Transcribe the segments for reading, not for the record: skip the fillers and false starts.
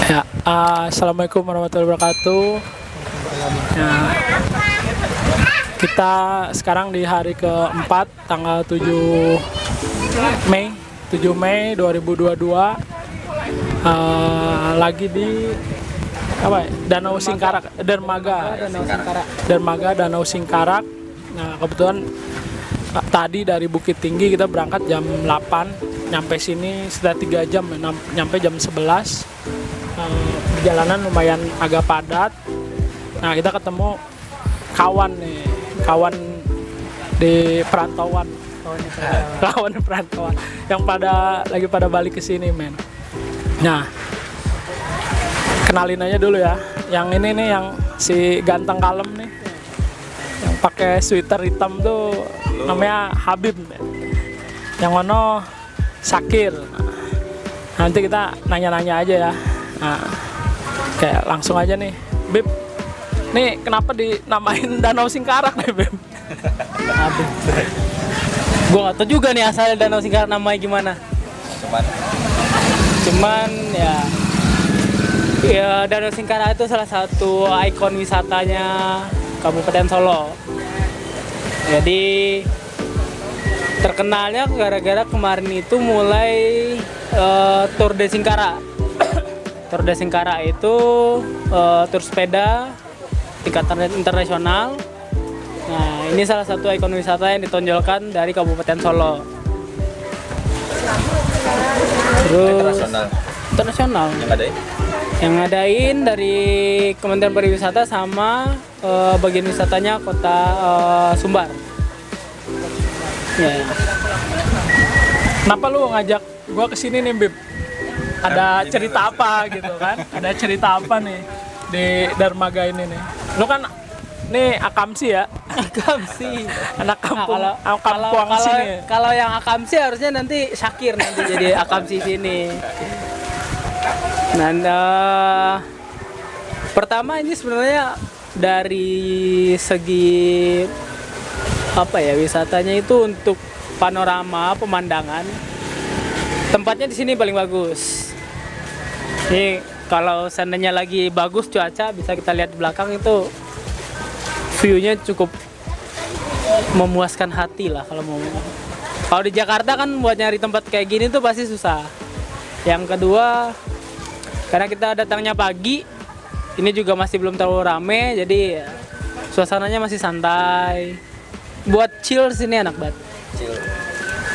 Ya, assalamualaikum warahmatullahi wabarakatuh. Ya, kita sekarang di hari keempat, tanggal 7 Mei 2022, lagi di apa ya? Danau Singkarak, Dermaga Danau Singkarak. Nah, kebetulan tadi dari Bukit Tinggi kita berangkat jam 8, nyampe sini sudah 3 jam, nyampe jam 11. Perjalanan lumayan agak padat. Nah, kita ketemu kawan di perantauan, kawan perantauan yang lagi pada balik ke sini, men. Nah, kenalin aja dulu ya. Yang ini nih, yang si ganteng kalem nih, yang pakai sweater hitam tuh namanya Habib. Yang ono Sakir. Nah, nanti kita nanya-nanya aja ya. Nah, kayak langsung aja nih, Bib. Nih kenapa dinamain Danau Singkarak nih, Bib? Aduh. Gue gak tau juga nih asal Danau Singkarak namanya gimana. Cuman ya Danau Singkarak itu salah satu ikon wisatanya Kabupaten Solo. Jadi terkenalnya gara-gara kemarin itu mulai Tour de Singkarak. Tour de Singkarak itu tur sepeda tingkatan internasional. Nah, ini salah satu ikon wisata yang ditonjolkan dari Kabupaten Solo. Terus internasional. Yang ngadain dari Kementerian Pariwisata sama bagian wisatanya Kota Sumbar. Ya. Kenapa lu ngajak gua kesini nih, Bib? Ada cerita apa gitu kan? Ada cerita apa nih di dermaga ini nih? Lu kan nih Akamsi ya? Akamsi. Anak kampung, kampung sini. Kalau yang Akamsi harusnya nanti Syakir nanti jadi Akamsi sini. Nah, pertama ini sebenarnya dari segi apa ya, wisatanya itu untuk panorama pemandangan. Tempatnya di sini paling bagus. Ini kalau seandainya lagi bagus cuaca, bisa kita lihat di belakang itu view-nya cukup memuaskan hati lah kalau mau. Kalau di Jakarta kan buat nyari tempat kayak gini tuh pasti susah. Yang kedua, karena kita datangnya pagi, ini juga masih belum terlalu rame, jadi suasananya masih santai. Buat chill sini enak banget.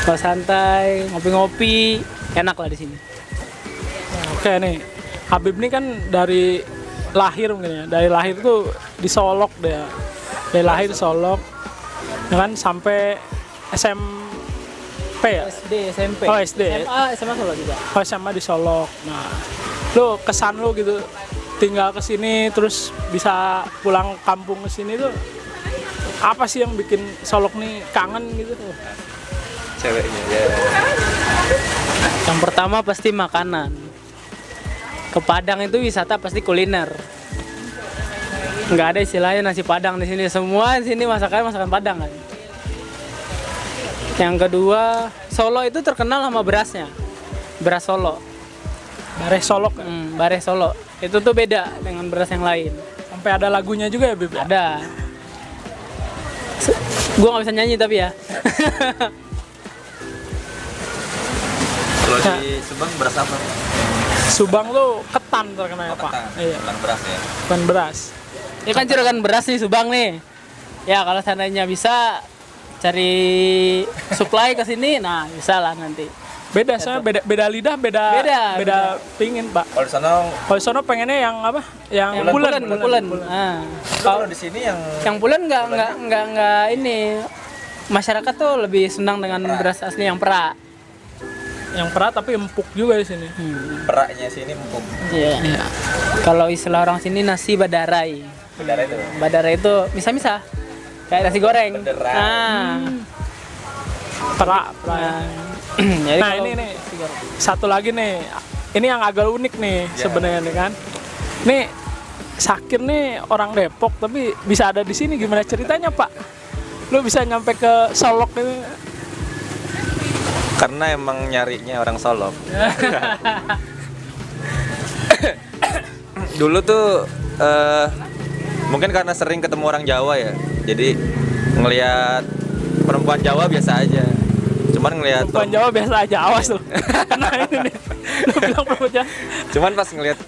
Kalau santai, ngopi-ngopi, enak lah di sini. Oke nih, Habib nih kan dari lahir mungkin ya. Dari lahir tuh di Solok dia. Dari lahir di Solok, ya kan, sampai SMP ya? SD, SMP. Oh, SD. SMA Solo juga. Oh, SMA di Solok. Nah, lu kesan lu gitu tinggal ke sini terus bisa pulang kampung ke sini tuh apa sih yang bikin Solok nih kangen gitu? Ceweknya ya. Yang pertama pasti makanan. Ke Padang itu wisata pasti kuliner. Nggak ada istilahnya nasi Padang di sini. Semua di sini masakan Padang kan. Yang kedua, Solo itu terkenal sama berasnya. Beras Solo. Bareh Solok. Bareh Solo. Itu tuh beda dengan beras yang lain. Sampai ada lagunya juga ya, Bib? Ada. Gue nggak bisa nyanyi tapi ya. Kalau di Subang beras apa? Subang tuh ketan terkenal ya, Pak. Iya. Bukan beras ya. Bukan beras. Ini kan juragan beras nih Subang nih. Ya kalau seandainya bisa cari supply ke sini, nah bisa lah nanti. Beda soalnya beda lidah, beda pingin, Pak. Kalau di sana Kalau di sono pengennya yang apa? Yang bulan. Nah, kalau di sini yang bulan nggak ini. Masyarakat tuh lebih senang dengan beras asli yang perak. Yang perak tapi empuk juga di sini. peraknya sini empuk. Iya. Kalau istilah orang sini nasi badarai. Bendera itu. Badarai itu misah-misah. Kayak nasi goreng. Badarai. Perak. Nah, jadi Nah, kalau ini nih satu lagi nih. Ini yang agak unik nih sebenarnya nih kan. Nih Sakir nih orang Depok tapi bisa ada di sini, gimana ceritanya, Pak? Lu bisa nyampe ke Solok ini? Karena emang nyarinya orang Solok. dulu tuh mungkin karena sering ketemu orang Jawa ya. Jadi ngelihat perempuan Jawa biasa aja. Cuman ngelihat Perempuan Jawa biasa aja, awas lu. Karena ini nih, lu bilang perempuan Jawa. Cuman pas ngelihat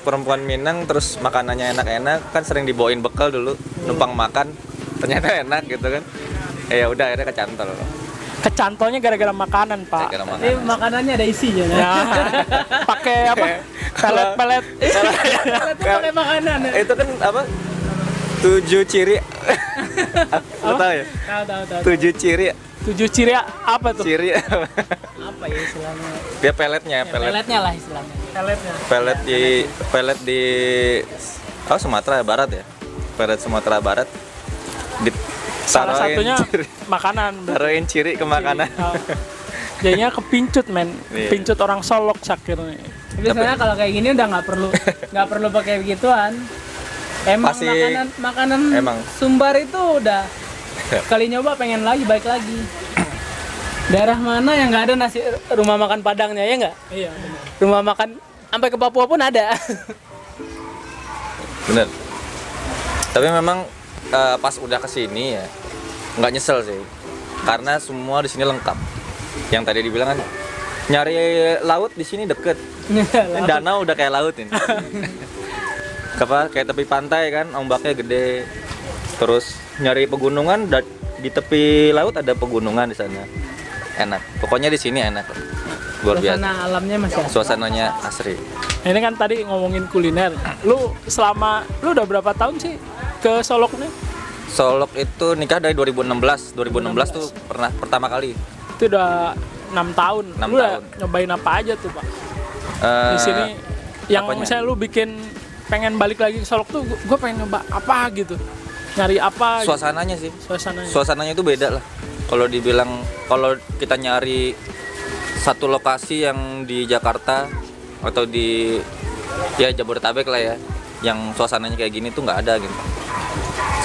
perempuan Minang terus makanannya enak-enak, kan sering dibawain bekal dulu, numpang makan, ternyata enak gitu kan. Ya udah akhirnya kecantol. Kecantolnya gara-gara makanan, Pak. Gara-gara Ini makanan. makanannya ada isinya ya. Ya, pakai apa? Pelet-pelet. Itu pakai makanan ya. Itu kan apa? 7 ciri. Lu tahu ya? Tahu. 7 ciri. 7 ciri apa tuh? Ciri Apa ya istilahnya? dia peletnya, Peletnya lah istilahnya. Peletnya. pelet di Sumatera Barat ya. Pelet Sumatera Barat. Salah Taruhin satunya ciri. makanan. Taruhin ciri ke makanan. Oh. Jadinya kepincut, men. Iya. Pincut orang Solok Sakir nih. Biasanya kalau kayak gini udah nggak perlu pakai begituan. Emang Pasti- makanan emang. Sumbar itu udah kali nyoba pengen lagi balik lagi. Daerah mana yang nggak ada nasi rumah makan Padangnya ya nggak? Iya, benar. Rumah makan sampai ke Papua pun ada. Bener. Tapi memang pas udah kesini ya nggak nyesel sih, karena semua di sini lengkap. Yang tadi dibilang kan nyari laut di sini deket. Ini danau udah kayak laut ini. Kayak tepi pantai kan, ombaknya gede. Terus nyari pegunungan di tepi laut ada pegunungan di sana. Enak. Pokoknya di sini enak. Luar biasa. Suasana alamnya masih ada. Suasananya asri. Ini kan tadi ngomongin kuliner. Lu udah berapa tahun sih ke Solok nih? Solok itu nikah dari 2016. 2016 tuh pernah pertama kali. Itu udah 6 tahun. 6 Lu udah tahun. nyobain apa aja tuh, Pak? Eh, Di sini yang apanya? misalnya lu pengen balik lagi ke Solok tuh, gue pengen nyoba apa gitu. Nyari apa gitu. suasananya sih. Suasananya. Suasananya itu beda lah. Kalau kita nyari satu lokasi yang di Jakarta atau di ya Jabodetabek lah ya, yang suasananya kayak gini tuh nggak ada gitu.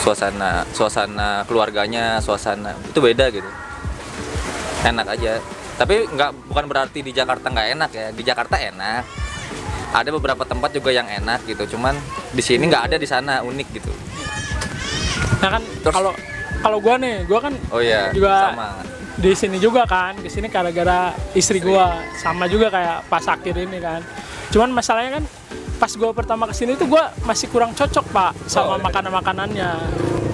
Suasana keluarganya, suasana itu beda gitu. Enak aja. Tapi bukan berarti di Jakarta nggak enak ya. Di Jakarta enak. Ada beberapa tempat juga yang enak gitu. Cuman di sini nggak ada, di sana unik gitu. Nah kan Terus- kalau gue nih, gue kan Oh iya, juga sama. di sini juga kan, ke sini gara-gara istri gue, sama juga kayak Pak Sakir ini kan. Cuman masalahnya kan pas gue pertama kesini tuh gue masih kurang cocok, Pak, sama makanan-makanannya.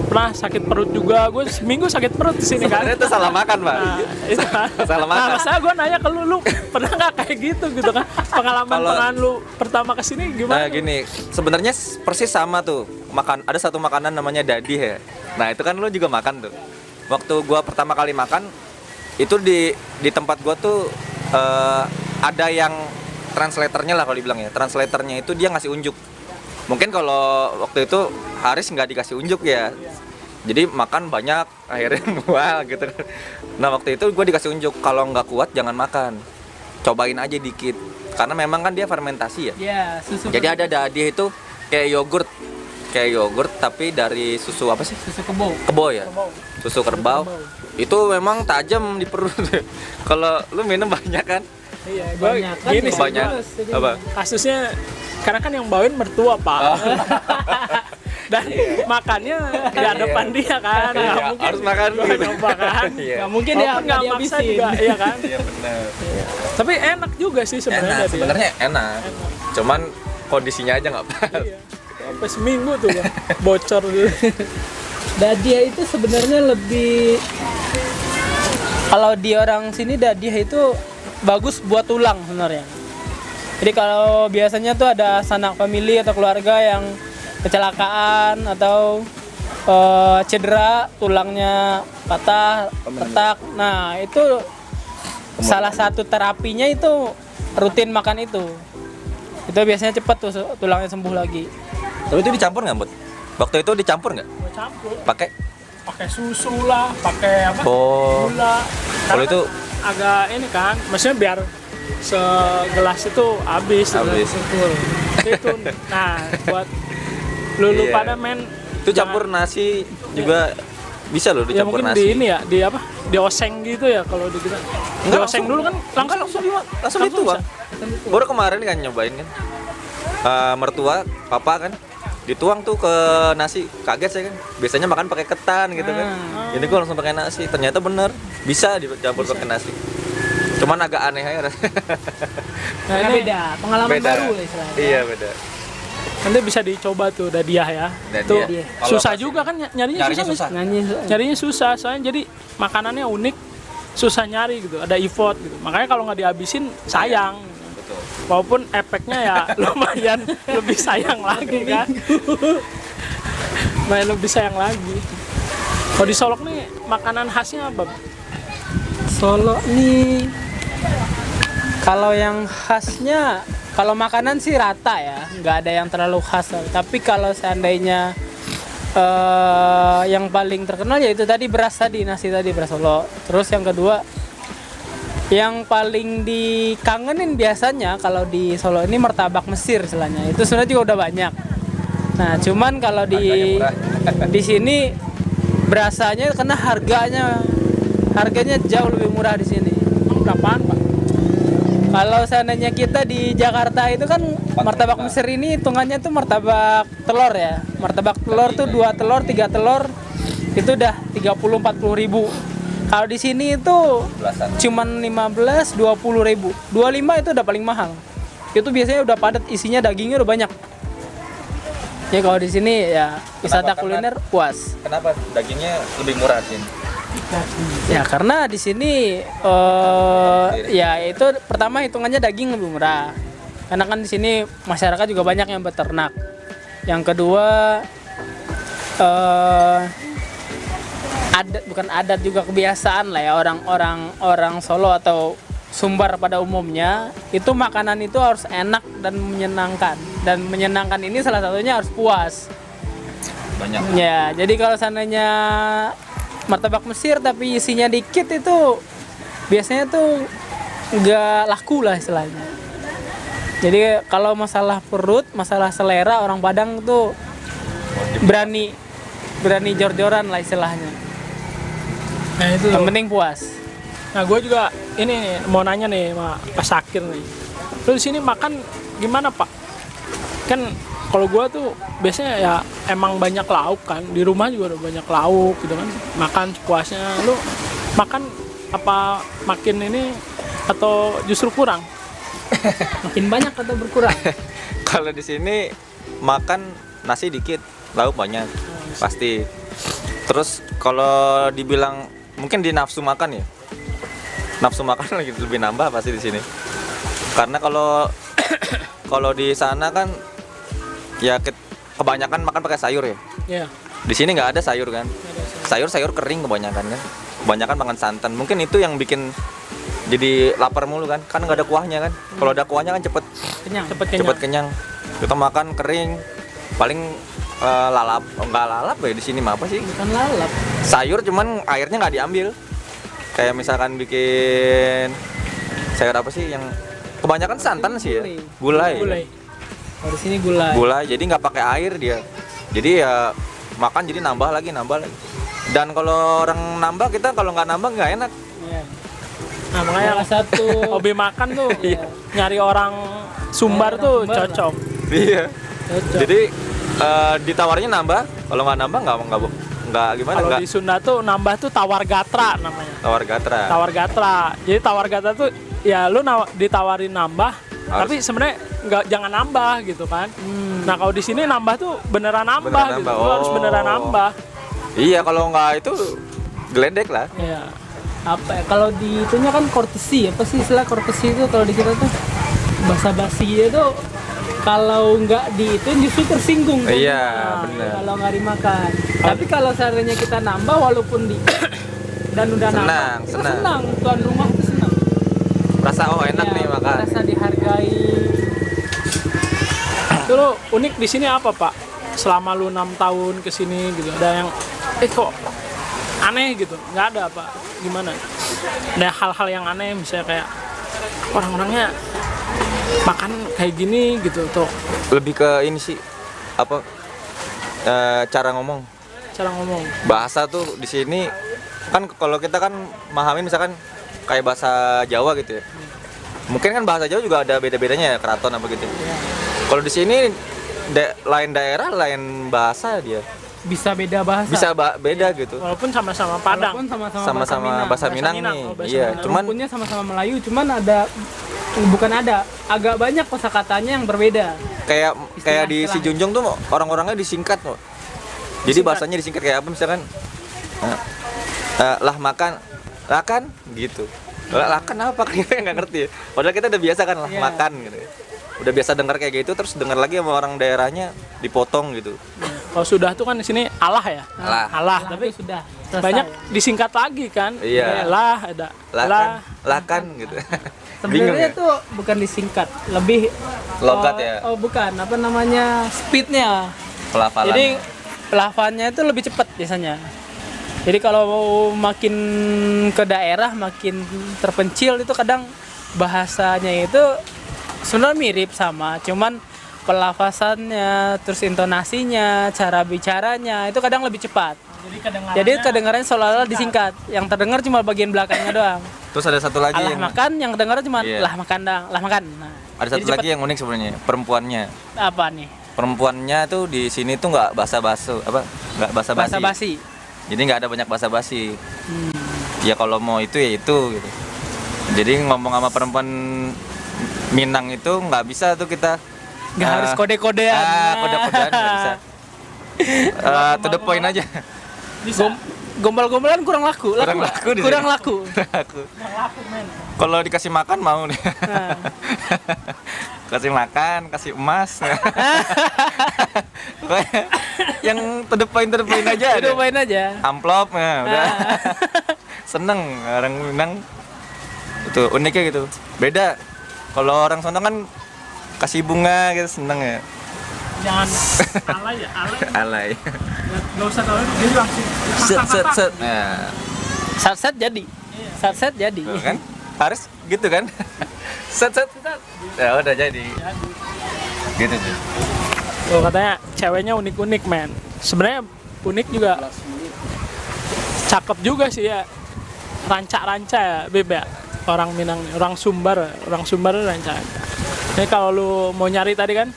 Pernah sakit perut juga, gue seminggu sakit perut di sini kan. Sebenarnya itu salah makan, Pak. Nah, itu kan. Salah makan. Nah, masalah gue nanya ke lu pernah nggak kayak gitu kan? Pengalaman lu pertama kesini gimana? Nah gini, sebenarnya persis sama tuh. Ada satu makanan namanya dadih ya. Nah itu kan lu juga makan tuh. Waktu gua pertama kali makan itu di tempat gua tuh ada yang translatornya lah kalau dibilang ya. Translatornya itu dia ngasih unjuk. Mungkin kalau waktu itu Haris nggak dikasih unjuk ya. Jadi makan banyak, akhirnya mual gitu. Nah waktu itu gue dikasih unjuk, kalau nggak kuat jangan makan, cobain aja dikit. Karena memang kan dia fermentasi ya. Ya, susu. Jadi ada dadih itu kayak yogurt tapi dari susu apa sih? susu kebo. Kebo ya. Susu kerbau. Itu memang tajam di perut. Kalau lu minum banyak kan? Iya, gue Kebanyakan gini ya. sih, Banyak. Jadi- Apa? kasusnya karena kan yang bawain mertua, Pak. Dan makannya di hadapan dia kan. Iya, Nggak mungkin harus makan gua gitu. nyoba kan. Iya. Nggak mungkin Walaupun dia nggak maksa habisin. juga, iya kan. Iya benar. Tapi enak juga sih sebenarnya Enak, dia. sebenarnya enak. Cuman kondisinya aja nggak pas. Iya. Sampai seminggu tuh Bang. Bocor gitu. Dadia itu sebenarnya lebih, kalau di orang sini dadia itu bagus buat tulang sebenarnya. Jadi kalau biasanya tuh ada sanak famili atau keluarga yang kecelakaan atau cedera, tulangnya patah, retak. Nah, itu salah satu terapinya itu rutin makan itu. Itu biasanya cepat tuh tulangnya sembuh lagi. Tapi itu dicampur nggak, Bud? Waktu itu dicampur nggak? Gua campur, Pakai? pakai susu lah, pakai apa? Oh. Gula. Kalau Karena itu kan agak ini kan, maksudnya biar segelas itu habis. Habis. Itu. Nah, buat lulu Iya. pada men itu campur nasi juga bisa loh ya dicampur mungkin nasi. di ini ya, di apa? Dioseng gitu ya kalau di kita. Dioseng dulu kan langsung langsung dituang. bisa. Baru kemarin kan nyobain kan. mertua papa kan dituang tuh ke nasi, kaget saya kan, biasanya makan pakai ketan gitu kan, ini gue langsung pakai nasi, ternyata bener bisa dicampur pakai nasi, cuman agak aneh aja. Nah, Karena ini beda, pengalaman Beda. baru lah istilahnya. Iya beda. nanti bisa dicoba tuh dadiah ya. Tuh Dadiah. susah Kalau juga kan nyarinya, Nyarinya susah. susah. Nyanyi Nyarinya susah, soalnya jadi makanannya unik, susah nyari gitu, ada effort gitu. Makanya kalau nggak dihabisin sayang. Betul. Walaupun efeknya ya lumayan lebih sayang lagi kan. Lumayan lebih sayang lagi. Kalau di Solok nih makanan khasnya apa? Solo nih, kalau yang khasnya, kalau makanan sih rata ya, nggak ada yang terlalu khas. Tapi kalau seandainya yang paling terkenal yaitu tadi beras tadi, nasi tadi, beras Solo. Terus yang kedua, yang paling dikangenin biasanya kalau di Solo ini martabak Mesir istilahnya. Itu sebenarnya juga udah banyak. Nah, cuman kalau di di sini berasanya karena harganya jauh lebih murah di sini. Berapaan Pak? Kalau seandainya kita di Jakarta itu kan martabak Mesir ini hitungannya tuh martabak telur ya. Martabak telur tuh 2 telur, 3 telur itu udah 30-40 ribu. Kalau di sini itu Belasan. cuman 15-20 ribu. 25 itu udah paling mahal. Itu biasanya udah padat, isinya dagingnya udah banyak. Ya kalau di sini ya wisata Kenapa? kuliner puas. Kenapa dagingnya lebih murah sih? Ya karena di sini ya itu pertama hitungannya daging lebih murah. Karena kan di sini masyarakat juga banyak yang beternak. Yang kedua adat juga kebiasaan lah ya orang Solo atau Sumbar pada umumnya itu makanan itu harus enak dan menyenangkan ini salah satunya harus puas. Banyak. Ya, jadi kalau seandainya martabak Mesir tapi isinya dikit itu biasanya tuh nggak laku lah istilahnya. Jadi kalau masalah perut, masalah selera orang Padang tuh berani jor-joran lah istilahnya. Nah itu. Yang penting puas. Nah gue juga ini nih, mau nanya nih sama Pak Sakir nih. Lu di sini makan gimana Pak? Kan kalau gue tuh biasanya ya emang banyak lauk kan. Di rumah juga ada banyak lauk gitu kan. Makan sepuasnya. Lu makan apa makin ini atau justru kurang? Makin banyak atau berkurang? Kalau di sini makan nasi dikit, lauk banyak, pasti. Terus kalau dibilang mungkin di nafsu makan ya, nafsu makan lagi lebih nambah pasti di sini. Karena kalau di sana kan ya kebanyakan makan pakai sayur ya. Ya. Di sini nggak ada sayur kan. Sayur kering kebanyakan kan. Kebanyakan makan santan. Mungkin itu yang bikin jadi lapar mulu kan. Kan nggak ada kuahnya kan. Kalau ada kuahnya kan cepet Cepet kenyang. kenyang. Kita makan kering. Paling lalap. Oh, nggak lalap ya di sini mah apa sih? Bukan lalap. Sayur cuman airnya nggak diambil. Kayak misalkan bikin sayur apa sih yang kebanyakan santan sih ya. Gulai. Kalau di sini gulai. Gulai jadi nggak pakai air dia. Jadi ya makan jadi nambah lagi. Dan kalau orang nambah, kita kalau nggak nambah nggak enak. Iya. Nah makanya Salah satu hobi makan tuh Iya. nyari orang Sumbar Orang tuh Sumbar. cocok. Iya. cocok. Jadi ditawarnya nambah, kalau nggak nambah nggak gimana Kalau nggak di Sunda tuh nambah tuh tawar gatra namanya. tawar gatra. Tawar gatra. Jadi tawar gatra tuh ya lu ditawarin nambah, tapi sebenarnya jangan nambah gitu kan. Nah kalau di sini nambah tuh beneran nambah Beneran gitu. nambah. Lu harus Oh. beneran nambah. Iya, kalau nggak itu geledek lah. Iya. Apa ya, kalau di itunya kan courtesy, apa sih istilah courtesy itu kalau di kita tuh basa-basi itu kalau nggak di itu justru tersinggung tuh. Iya, Nah, bener. kalau nggak dimakan. Tapi kalau seandainya kita nambah walaupun di dan udah Senang, nambah, kita senang. senang, tuan rumah tuh senang. Rasa enak Ya, nih makan. Rasa dihargai. Itu lu unik di sini apa Pak? Selama lu 6 tahun kesini gitu, ada yang kok aneh gitu? Nggak ada apa? Gimana? Ada hal-hal yang aneh misalnya kayak orang-orangnya makan kayak gini gitu tuh Lebih ke ini sih apa cara ngomong. cara ngomong. Bahasa tuh di sini kan kalau kita kan memahami misalkan kayak bahasa Jawa gitu ya. Mungkin kan bahasa Jawa juga ada beda-bedanya ya, keraton apa gitu. Kalau di sini lain daerah, lain bahasa dia. Bisa beda bahasa. Bisa beda gitu. Walaupun sama-sama Padang. Walaupun Sama-sama bahasa Minang nih. Oh, bahasa Iya, Minang. cuman Rumpunnya sama-sama Melayu, cuman agak banyak kosakatanya yang berbeda. kayak di Si Junjung tuh orang-orangnya disingkat loh. Jadi bahasanya disingkat kayak apa misalkan lah makan, gitu. Lakan apa kita nggak ngerti ya. Padahal kita udah biasa kan lah Iya. makan gitu. Udah biasa dengar kayak gitu terus dengar lagi sama orang daerahnya dipotong gitu. Kalau sudah tuh kan di sini Allah ya. Alah. Allah, Tapi tapi sudah selesai. banyak disingkat lagi kan. Iya. Lah ada. Lakan gitu. Bingung Sebenarnya ya? tuh bukan disingkat, lebih Logat ya? Oh, bukan, apa namanya? Speednya. Pelafalan. Jadi pelafalannya itu lebih cepat biasanya. Jadi kalau makin ke daerah, makin terpencil itu kadang bahasanya itu sebenarnya mirip sama, cuman pelafasannya, terus intonasinya, cara bicaranya itu kadang lebih cepat. Jadi kedengarannya seolah-olah disingkat. Yang terdengar cuma bagian belakangnya doang. Terus ada satu lagi Alah yang makan, yang kedengaran cuma Iya. lah makan dang, lah makan. Nah, ada jadi satu lagi yang unik sebenarnya, perempuannya. apa nih? Perempuannya tuh di sini tuh nggak nggak basa-basi. Bahasa basi. Jadi nggak ada banyak basa-basi. Ya kalau mau itu ya itu gitu. Jadi ngomong sama perempuan Minang itu nggak bisa tuh kita Nggak harus kode-kodean. kode-kodean nggak bisa. To the point aja. Gombal-gombalan kurang laku. Kurang laku di Kurang sini. laku. Aku. Kalau dikasih makan mau nih. Nah. Kasih makan, kasih emas. Yang to the point aja. Udah ada. main aja. Amplop ya, udah. Seneng orang Minang. Itu uniknya gitu. Beda. Kalau orang sono kan kasih bunga gitu seneng ya. Jangan alay ya, alay. Alay. Nggak usah tahu dia langsung Set. Nah, Sat-sat jadi. Sat-sat jadi. tuh kan? Harus gitu kan? Set. Ya udah jadi. Gitu sih. Oh, katanya ceweknya unik-unik men. Sebenarnya unik juga. Cakep juga sih ya. Ranca-ranca ya, Beb ya. Orang Minang, orang Sumbar ranca. Ini kalau lu mau nyari tadi kan,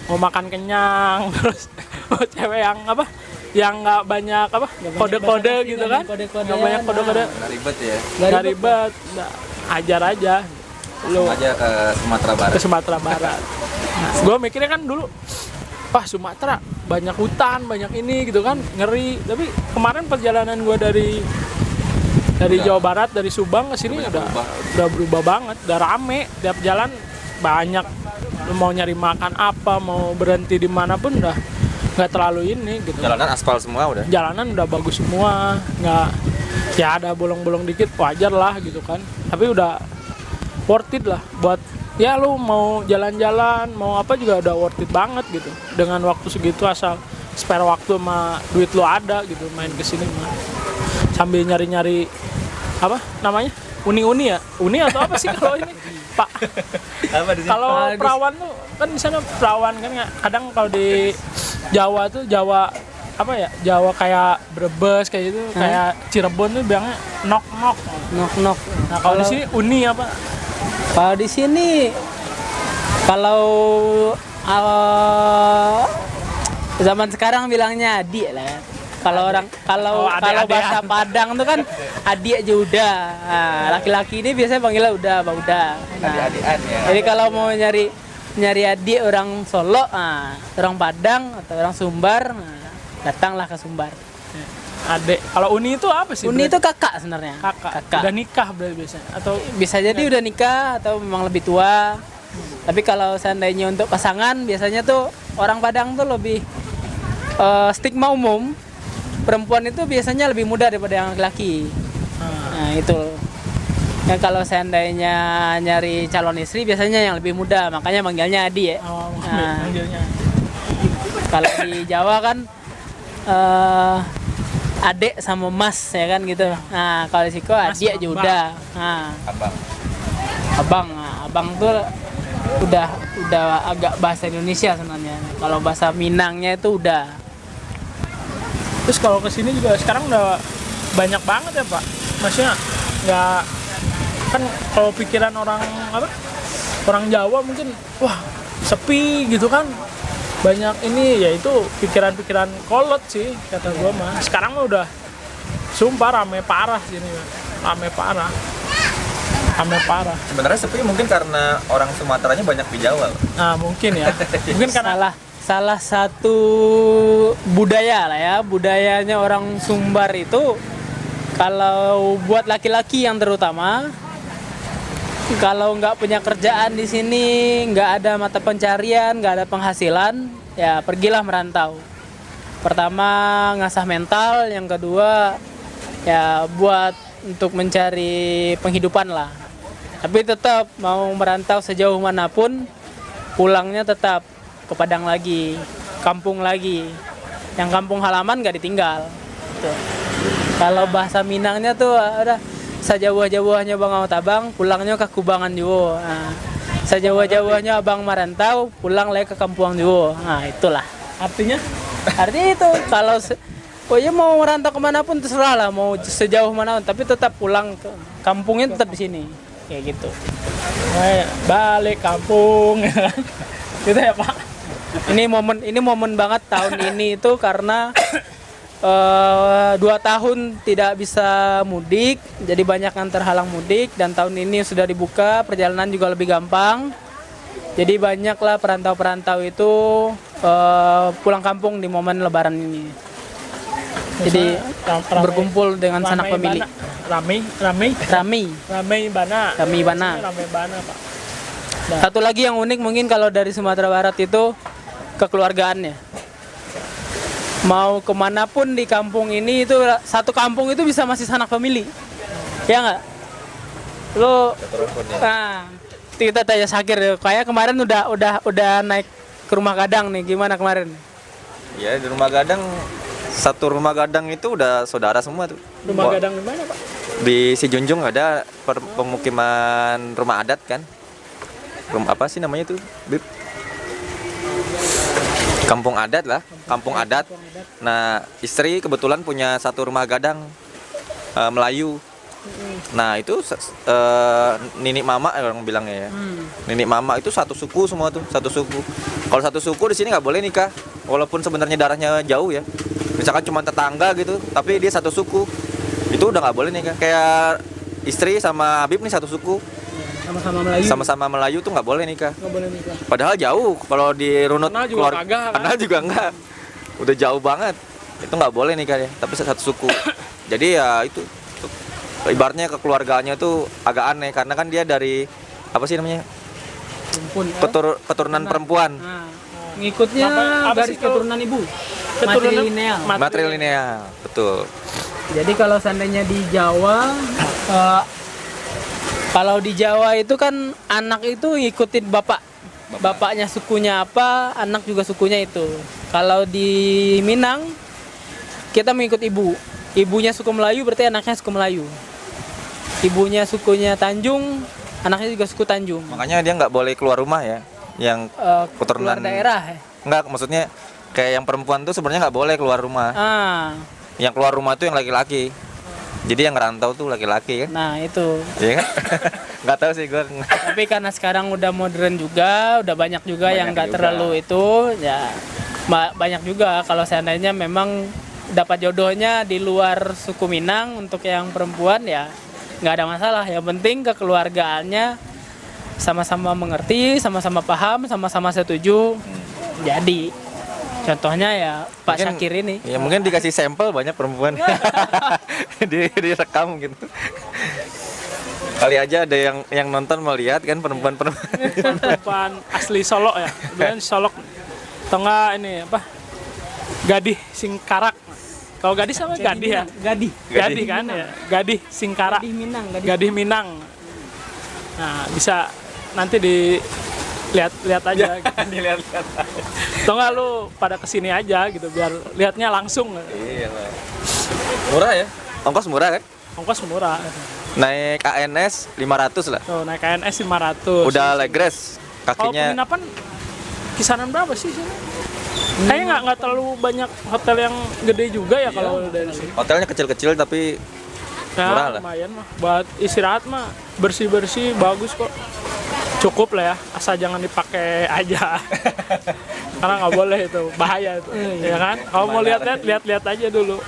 mau makan kenyang, terus mau cewek yang apa? Yang nggak banyak apa? Kode-kode gitu kan? Kode-kodean, Nggak banyak kode-kode. Nggak ribet ya. Nggak ribet. Nggak, ajar aja. Lu Langsung aja ke Sumatera Barat. ke Sumatera Barat. Nah, gue mikirnya kan dulu, wah Sumatera banyak hutan, banyak ini gitu kan, ngeri. Tapi kemarin perjalanan gue dari Jawa Barat, dari Subang ke sini udah berubah banget, udah rame, tiap jalan banyak. Lu mau nyari makan apa, mau berhenti di mana pun udah nggak terlalu ini gitu. Jalanan aspal semua udah. Jalanan udah bagus semua, nggak ya ada bolong-bolong dikit wajar lah gitu kan. Tapi udah worth it lah buat ya lu mau jalan-jalan mau apa juga udah worth it banget gitu dengan waktu segitu asal spare waktu sama duit lu ada gitu main kesini mah sambil nyari-nyari apa namanya uni ya uni atau apa sih kalau ini Pak Apa di sini? kalau perawan tuh kan di sana perawan kan kadang kalau di Jawa tuh Jawa apa ya Jawa kayak Brebes kayak gitu kayak Cirebon tuh bilangnya nok-nok. Nok-nok. Nah kalau di sini uni apa? Kalau di sini kalau zaman sekarang bilangnya adik lah. Kalau Oh, kalau adik-adikan. bahasa Padang tuh kan adik aja udah. Nah, laki-laki ini biasanya panggilnya udah, Bang udah. Nah, Adik-adikan ya. jadi kalau mau nyari adik orang Solo, orang Padang atau orang Sumbar, datanglah ke Sumbar. Adek. Kalau uni itu apa sih? Uni berarti? itu kakak sebenarnya. kakak. Udah nikah berarti biasanya atau Bisa jadi udah nikah atau memang lebih tua. Tapi kalau seandainya untuk pasangan biasanya tuh orang Padang tuh lebih stigma umum perempuan itu biasanya lebih muda daripada yang laki-laki. Nah itu. Ya kalau seandainya nyari calon istri biasanya yang lebih muda, makanya manggilnya Adi ya. oh, Nah. manggilnya. Kalau di Jawa kan adek sama mas ya kan gitu. Nah kalau di Siko Mas adik aja sama udah. Nah, Abang. abang tuh udah agak bahasa Indonesia sebenarnya. Kalau bahasa Minangnya itu udah. Terus kalau kesini juga sekarang udah banyak banget ya Pak. Maksudnya nggak kan kalau pikiran orang apa orang Jawa mungkin wah sepi gitu kan, banyak ini ya itu pikiran-pikiran kolot sih kata gua mah. Sekarang mah udah sumpah rame parah sini, rame parah. Sebenarnya sepi mungkin karena orang Sumateranya banyak di Jawa. Nah mungkin ya, mungkin karena salah satu budaya lah ya, budayanya orang Sumbar itu kalau buat laki-laki yang terutama, kalau nggak punya kerjaan di sini, nggak ada mata pencarian, nggak ada penghasilan, ya pergilah merantau. Pertama ngasah mental, yang kedua ya buat untuk mencari penghidupan lah. Tapi tetap mau merantau sejauh manapun, pulangnya tetap ke Padang lagi, kampung lagi. Yang kampung halaman nggak ditinggal. Tuh. Kalau bahasa Minangnya tuh ada sajauh-jauhnya Bang Tabang, pulangnya ke Kubangan juga. Nah, sajauh-jauhnya Abang merantau, pulang lagi ke kampung juga. Nah, itulah. artinya Artinya itu kalau pokoknya mau merantau kemanapun terserah lah, mau sejauh mana, tapi tetap pulang ke kampungnya tetap di sini, kayak gitu. balik kampung gitu ya Pak. Ini momen banget tahun ini itu karena 2 tahun tidak bisa mudik, jadi banyak yang terhalang mudik, dan tahun ini sudah dibuka, perjalanan juga lebih gampang. Jadi banyaklah perantau-perantau itu pulang kampung di momen Lebaran ini. Jadi berkumpul dengan sanak pemilik. Rame bana Pak. Satu lagi yang unik mungkin kalau dari Sumatera Barat itu kekeluargaannya. Mau kemanapun di kampung ini itu satu kampung itu bisa masih sanak famili, ya nggak? Lo, nah kita tanya Sakir, kayak kemarin udah naik ke Rumah Gadang nih, gimana kemarin? Ya di Rumah Gadang, satu Rumah Gadang itu udah saudara semua tuh. Rumah Gadang di mana Pak? Di Sijunjung ada pemukiman rumah adat kan. Rumah apa sih namanya tuh, Bib? Kampung adat lah, kampung adat. Nah, istri kebetulan punya satu rumah gadang Melayu. Nah, itu Nini Mama orang bilangnya ya. Nini Mama itu satu suku semua tuh, satu suku. Kalau satu suku di sini nggak boleh nikah, walaupun sebenarnya darahnya jauh ya. Misalkan cuma tetangga gitu, tapi dia satu suku. Itu udah nggak boleh nikah. Kayak istri sama Habib nih satu suku. Sama-sama Melayu tuh nggak boleh nikah. Padahal jauh, kalau di runut Kenal juga kagak, kan? kenal juga enggak. Udah jauh banget. Itu nggak boleh nikah ya, tapi satu suku. Jadi ya itu ibaratnya kekeluargaannya tuh agak aneh karena kan dia dari apa sih namanya? Keturunan perempuan. Nah, ngikutnya Apa garis sih keturunan ibu. Keturunan Matrilineal, betul. Jadi kalau seandainya di Jawa, kalau di Jawa itu kan anak itu ngikutin bapaknya sukunya apa, anak juga sukunya itu. Kalau di Minang kita mengikut ibu. Ibunya suku Melayu berarti anaknya suku Melayu. Ibunya sukunya Tanjung, anaknya juga suku Tanjung. Makanya dia nggak boleh keluar rumah ya. Yang keturunan Keluar daerah. Enggak, maksudnya kayak yang perempuan tuh sebenarnya nggak boleh keluar rumah. Yang keluar rumah tuh yang laki-laki. Jadi yang ngerantau tuh laki-laki kan? Nah itu. Iya kan? Nggak tahu sih gue. Tapi karena sekarang udah modern juga, udah banyak juga yang nggak terlalu itu, ya banyak juga kalau seandainya memang dapat jodohnya di luar suku Minang untuk yang perempuan ya nggak ada masalah. Yang penting kekeluargaannya sama-sama mengerti, sama-sama paham, sama-sama setuju. Jadi contohnya ya Pak Mungkin, Syakir ini. Ya mungkin dikasih sampel banyak perempuan. direkam gitu. Kali aja ada yang nonton mau lihat kan Perempuan asli Solok ya. Kemudian Solok tengah ini apa? Gadih Singkarak. Kalau gadis sama gadih ya? Gadih kan ya. Gadih Singkarak. Gadih Minang. Nah, bisa nanti lihat aja gitu. Dilihat-lihat. Atau nggak lu pada kesini aja gitu biar lihatnya langsung. Iya lah. Murah ya? Ongkos murah kan? Ongkos murah. Naik ANS 500 lah. Tuh, naik KNS 500. Udah legres. Kalau Kakinya penginapan kisaran berapa sih sini? Kayaknya nggak terlalu banyak hotel yang gede juga ya kalau dari sini. hotelnya kecil-kecil tapi Ya, murah lah. lumayan mah. Buat istirahat mah bersih-bersih bagus kok. cukup lah ya, asal jangan dipakai aja. Karena nggak boleh itu, bahaya itu, ya kan? Kalau mau lihat aja dulu.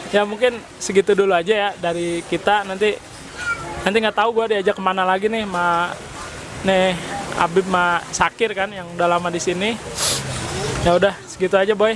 Ya mungkin segitu dulu aja ya dari kita. Nanti nggak tahu gue diajak kemana lagi nih, nih Habib sama Sakir kan yang udah lama di sini. Ya udah segitu aja boy.